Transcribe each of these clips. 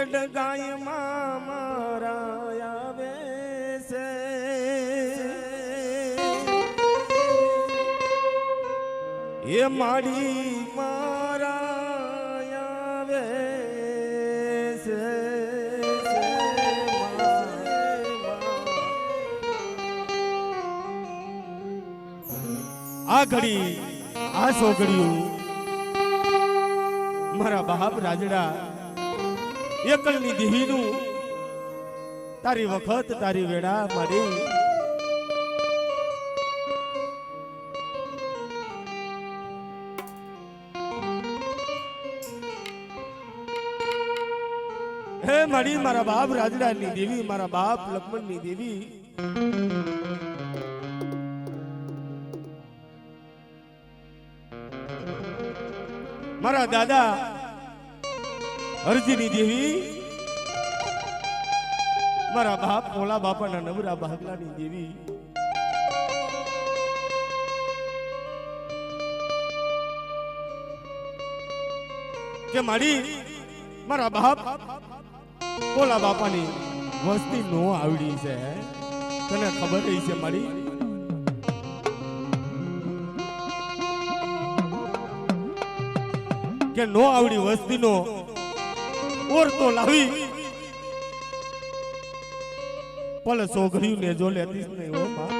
ડગાઈમાં મારા આવે છે એ માડી મારા આવે છે આ ઘડી આ સોગડિયું મારા બાપ રાજડા એકલની દેહીનું તારી વખત તારી વેળા મારી હે મારી મારા બાપ રાજડાની દેવી મારા બાપ લક્ષ્મણની દેવી મારા દાદા અરજીની દેવી મારા બાપ ભોલા બાપાના નવરા ભાગલાની દેવી કે મારી મારા બાપ ભોલા બાપાની વસ્તી નો આવડી છે તને ખબર રહી છે મારી કે નો આવડી વસ્તીનો ઓર તો લાવી પલ સોગડ્યું ને જો લેતીસ નહીં હો માં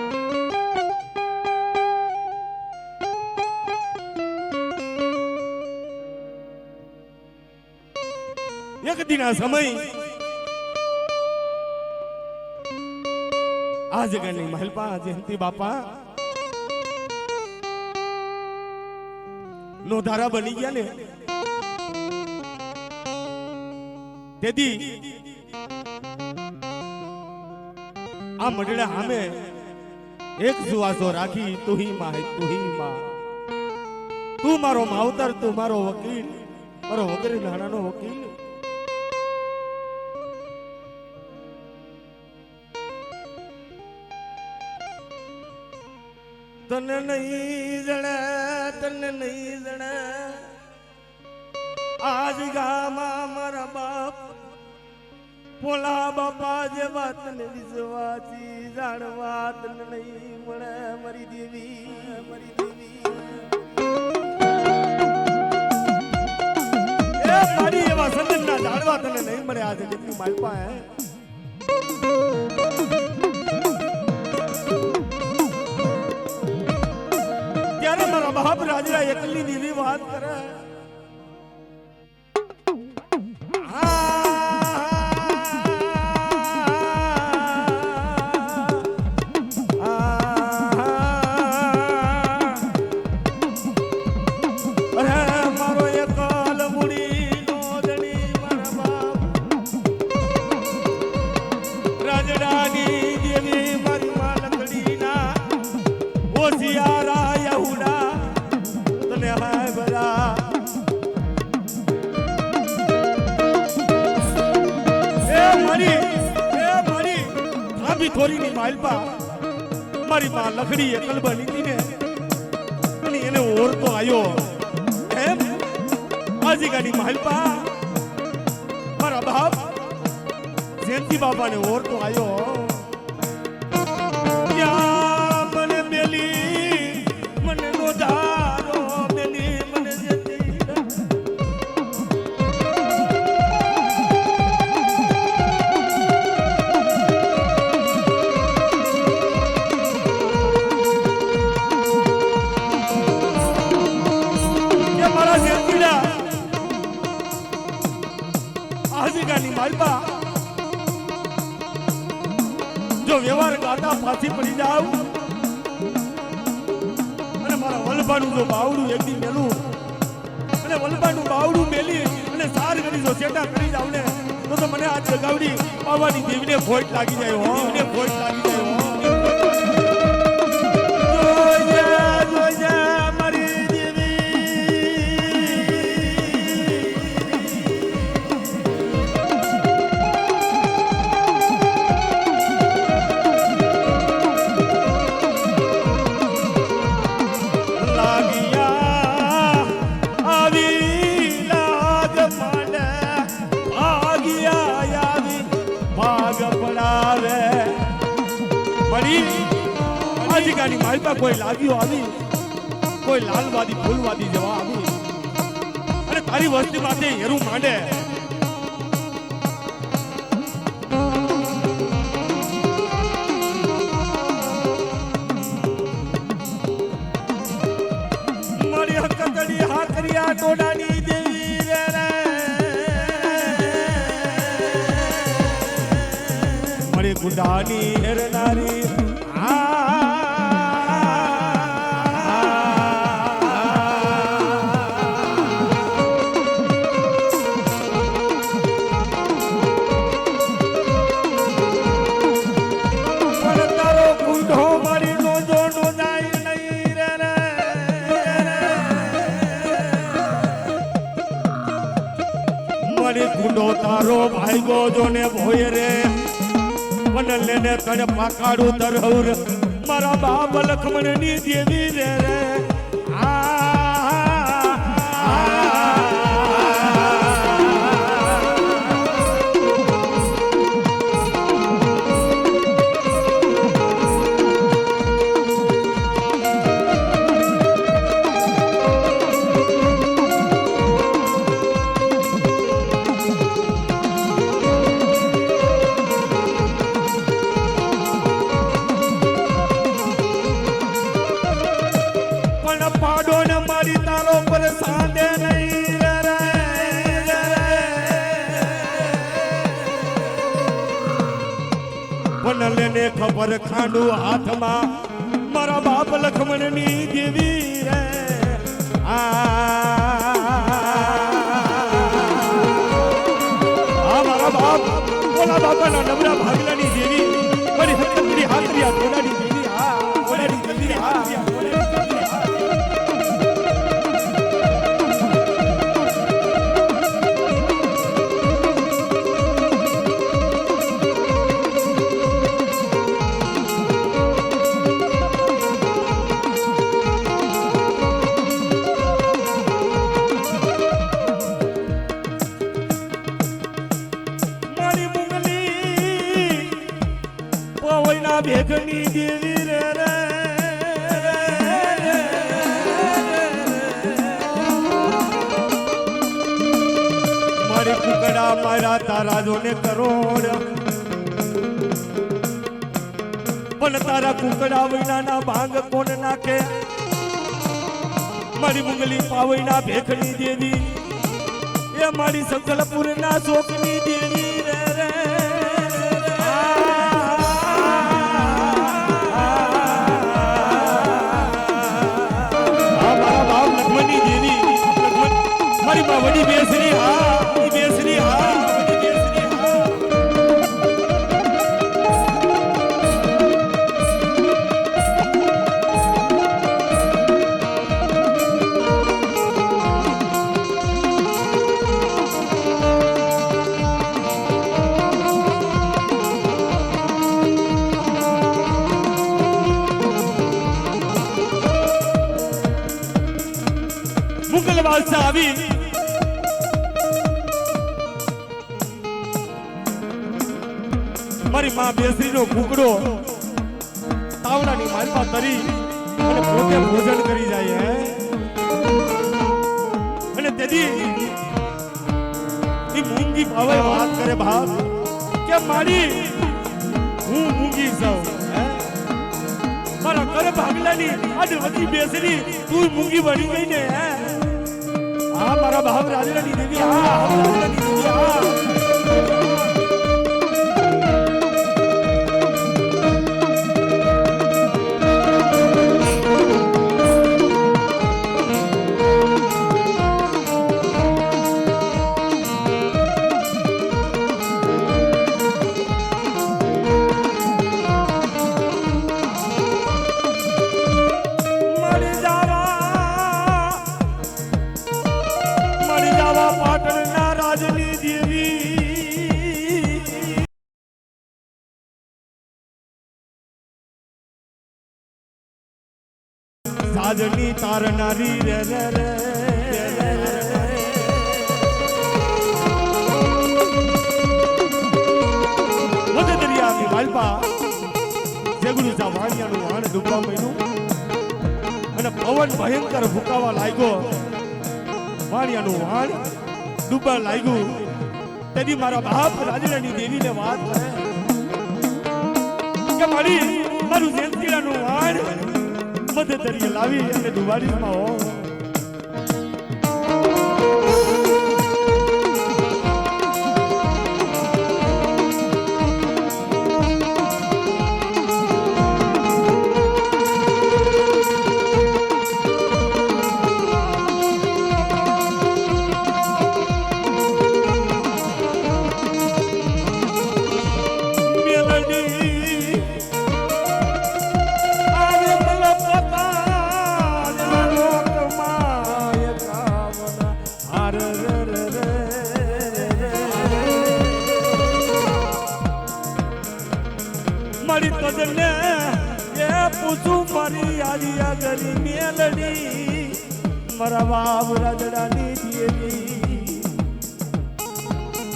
એક દિન આ સમય આ જગ્યાની મહેલપા જયંતિ બાપા નો ધારા બની ગયા ને તેથી આ મંડળા સામે એક જુવાસો રાખી તુહી માં તું મારો માવતર તું મારો વકીલ મારો વગેરે નાણાનો વકીલ તને નહીં જણે આજ ગામાં મારા બાપ પોલા બાપા જે વાત ને વિશ્વાસી જાણવા તને નહીં મળે મારી દેવી એ મારી એવા સંદન ના જાણવા તને નહીં મળે આજે જેટલી માલપા હે ત્યારે મારા બાપ રાજરા એકલી દેવી વાત કરે થોરી ની માલપા મારી માં લખડી એ કલબ લીધી ને અને એને ઓરતો આયો એમ આજી ગાડી માલપા મારા બાપ જયંતિ બાપા ને ઓરતો આયો યા મને મેલી મને નો ધારો મેલી મને જયંતિ માલપા જો વ્યવહાર ગાતા પાછી પડી જાવ અને મારા વલભાનું જો બાવડું એકદી મેલું અને વલભાનું બાવડું મેલી અને સાર કરી જો સેટા કરી જાવ ને તો મને આ જગાવડી પાવાની દેવીને ફોટ લાગી જાય હો દેવીને ફોટ લાગી જાય હો લાગિયા માલપા કોઈ લાગ્યો આવી કોઈ લાલવાદી ફૂલવાદી જવા આવી અને તારી વસ્તી માટે હેરું માંડે મારી હકતડી હાકરિયા ટોડાની દેવી રે મારી ગુડાની હેરનારી ગુંડો તારો ભાઈગો જોને ભોય રે પણ લેને તને પાકાડું તરહુર મારા બાપ લખમણ ની દેવી રે લેને ખબર ખાંડુ હાથમાં મારા બાપ લખમણ ની દેવી રે મારા બાપ ઓલા બાપાના નબળા ભાગલાની દેવી મારી હકતરી હાથરિયા ઘોડાની દેવી ઘોડાની દેવી ભેગની દેવી રે મારી કુકડા મારા તારા જોને કરોડ પણ તારા કુકડા વૈનાના ભાંગ કોણ નાખે મારી મુંગલી પાવૈના ભેખની દેવી એ મારી સંકલપુરના શોકની દેવી રે વડી બેસરી બેસરી મુગલ બાદશાહ આવી મારી માં બેસરી નો કુકડો તાવડાની માલપા તરી અને પોતે ભોજન કરી જાય અને તેથી ઈ મૂંગી ભાવે વાત કરે બાપ કે મારી હું મૂંગી છું મારા ઘર ભાગલાની આજ વધી બેસરી તું મૂંગી બની ગઈ ને મારા ભાવ રાજલાની દેવી રાજલાની દેવી સાજની તારનારી રે રે રે વધે દરિયાની માલપા જેગડું જા વાણિયાનું વાણ ડૂબવા મહિનું પવન ભયંકર ફૂંકાવા લાગ્યો, વાણિયાનું વાણ ડૂબવા લાગ્યું, તેથી મારા બાપ રાજડાની દેવીને વાત કરે કે મારું જેલતીડાનું વાણ મધ્ય તરીકે લાવી અને દુવાડીમાં હો.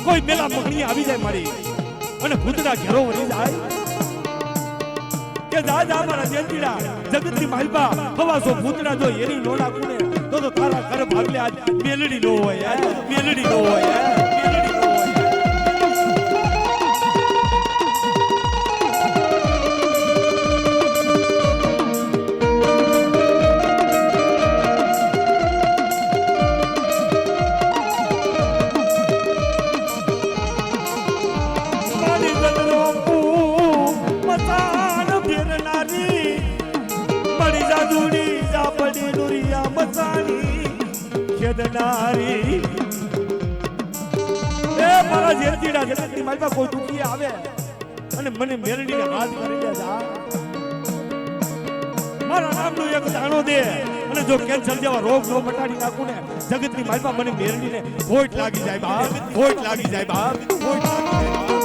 કોઈ મેલા મગણી આવી જાય મારી અને ભૂતના ઘેરો વળી જાય કે જા જા મારા જેલતીડા જગતની માલપા હવાસો ભૂતના જો એની લોડા કુને તો તારા ઘર ભાગલે આજ મેલડી નો હોય યાર, મેલડી નો હોય યાર, મેલડી નો હોય. કોઈ દુખી આવે અને મને મેરડીને હાથ કરી દે, મારા નામનું એક દાણો દે અને જો કેન્સર જેવા રોગ નો મટાડી નાખું ને જગતની માલપા મને મેરડીને ભોટ લાગી જાય બાપ, ભોટ લાગી જાય બાપ, ભોટ લાગી જાય બાપ.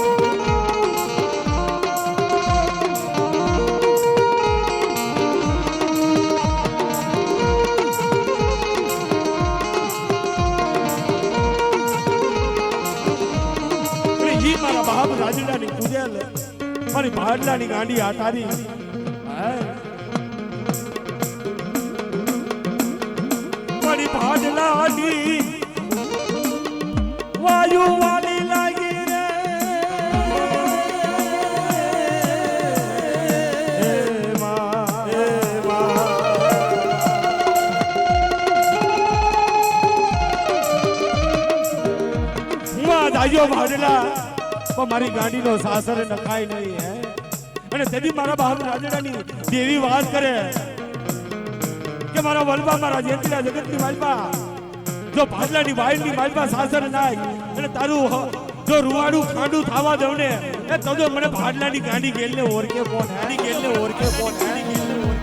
મારા બાપ રાજડાની પૂજેલ મારી ભાડલાની ગાંડી આટારી મારી ભાડલાની વાયુ વાલી લાગી રે જાયો ભાડલા મારી ગાડીનો સાસર નખાય નહીં હે. અને તેથી મારા બાપ રાજડાની દેવી વાત કરે કે મારા વલભા મારા જેતલા જગતની માલપા જો ભાડલાની વાયરની માલપા સાસર નાય અને તારું જો રૂવાડું ખાંડું થાવા દઉં ને એ તો જો મને ભાડલાની ગાડી ગેલને ઓરકે કોણ, ગાડી ગેલને ઓરકે કોણ, ગાડી ગેલને ઓરકે.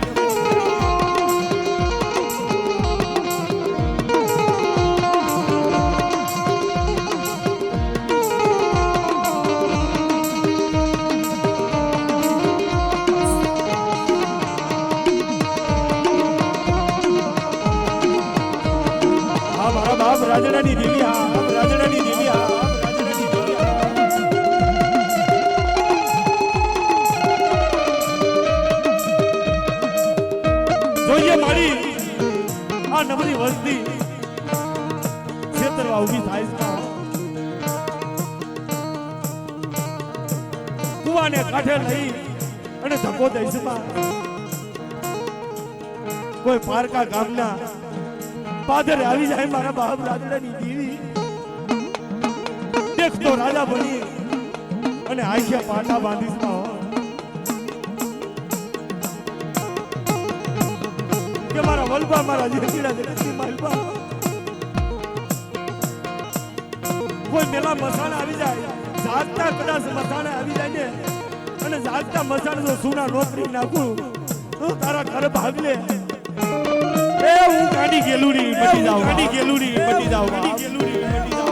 રાજડાની દેવી આ, રાજડાની દેવી આ, રાજડાની દેવી આ. જોઈએ મારી આ નબળી વસ્તી ક્ષેત્રમાં ઊભી થાય છે, કુવાને કાંઠે લઈ અને ધક્કો દઈશ કોઈ પારકા ગામના પાદરે આવી જાય મારા બાપ રાજડાની દેવી દેખતો રાજા બની અને આખિયા પાટા બાંધીશમાં કે મારા વલભા મારા જેતીડા જગતની માલપા કોઈ મેલા મસાણા આવી જાય જાગતા કદાચ મસાણા આવી જાય ને અને જાગતા મસાણા જો સુના નોકરી નાખું તો તારા ઘર ભાગલે એ હું ગાડી ગેલુડી મટી જાવ, ગાડી ગેલુડી મટી જાવ, ગાડી ગેલુડી મટી જાવ.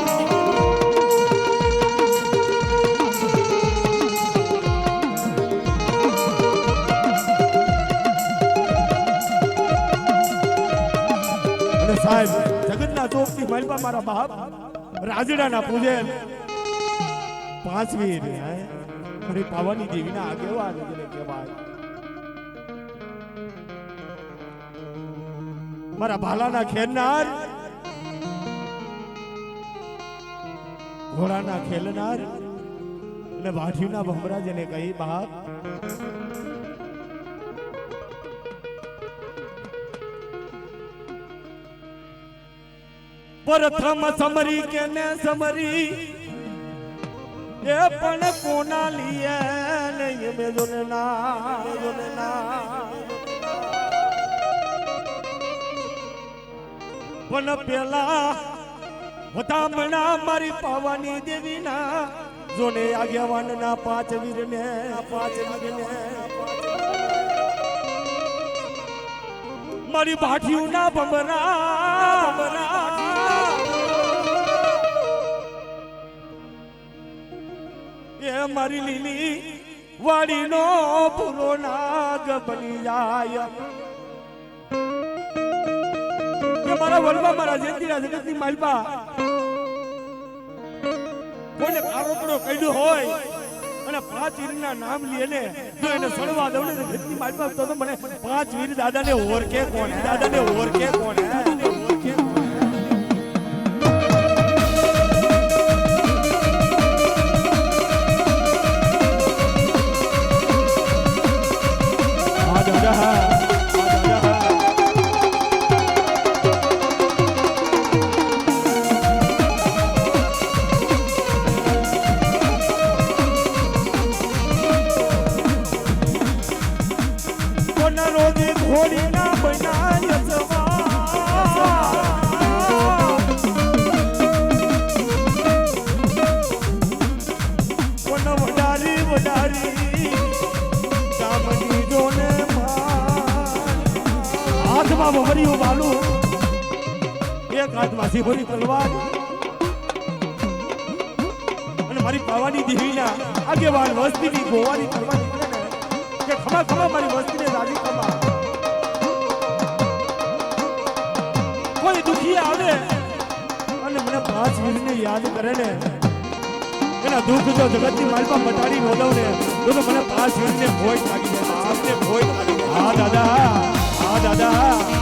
અને સાહેબ જગતના ચોકથી માલપા મારા બાપ રાજડાના પૂજેલ પાંચમી મારી પાવાની દેવીના આગેવાન જેને કહેવાય મારા ભાલાના ખેરનાર ઘોડાના ખેલનાર અને વાઢીના ભમરા જેને કહી બાપ પ્રથમ સમરી કે ને સમરી એ પણ કોના લીએ નહીં મે જોના પણ પેલા વધામણા મારી પાવાની દેવીના જોને આગેવાનના પાંચ વીરને મારી ભાઠીઓના ભમરા એ મારી લીલી વાડીનો પૂરો નાગ બની જાય કે મારા વલવા મારા જેતીરા જગતની માલપા કોઈને કારોકડો કઈડ્યો હોય અને પાંચ વીરના નામ લઈને જો એને સળવા દઉં ને જગતની માલપા તો મને પાંચ વીર દાદાને ઓળખે કોણ ભર્યું બાલું એક હાથમાં ભરી તલવાર અને મારી પાવાની દેવીના આગેવાન વસ્તીની ગોવાની તલવાર કે ખમા મારી વસ્તીને રાજી ખમા કોઈ દુખી આવે અને મને પાંચ વીરને યાદ કરે ને એના દુઃખ જો જગતની માલપા મટાડી નો દઉં ને તો મને પાંચ વીરને ભોય લાગી જાય આપને ભોય લાગી જાય હા દાદા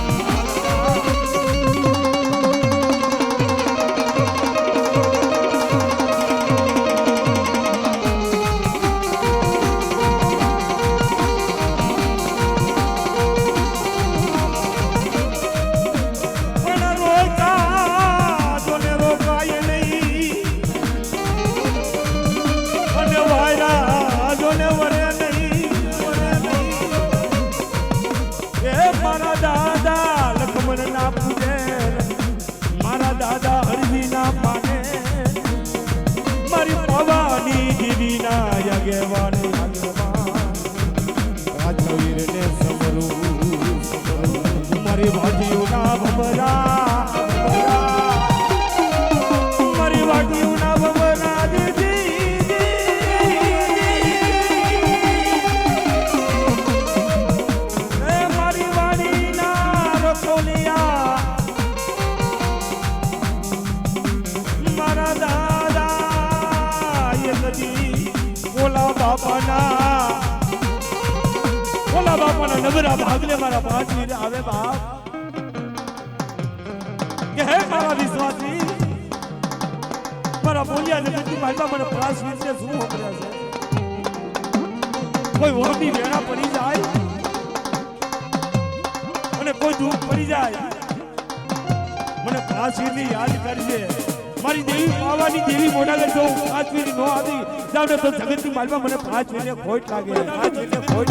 મારી ભાટીઓના ભમરા મારી વાડીના રખોલિયા મારા દાદા એ કદી ઓલા બાપાના નબરા ભાગલે મારા પાંચ વીર આવે બાપ કે હે મારા વિશ્વાસી મારા બોલિયા જગતની માલમાં મને પાંચ વીર છે શું હોપર્યા છે કોઈ ઓરડી વેણા પડી જાય અને કોઈ દુઃખ પડી જાય મને પાંચ વીરની યાદ કરશે મારી દેવી પાવાની દેવી મોઢા જો પાંચ વીર નો આવી જાવને તો જગતની માલમાં મને પાંચ વીરને ખોટ લાગે હા દાદા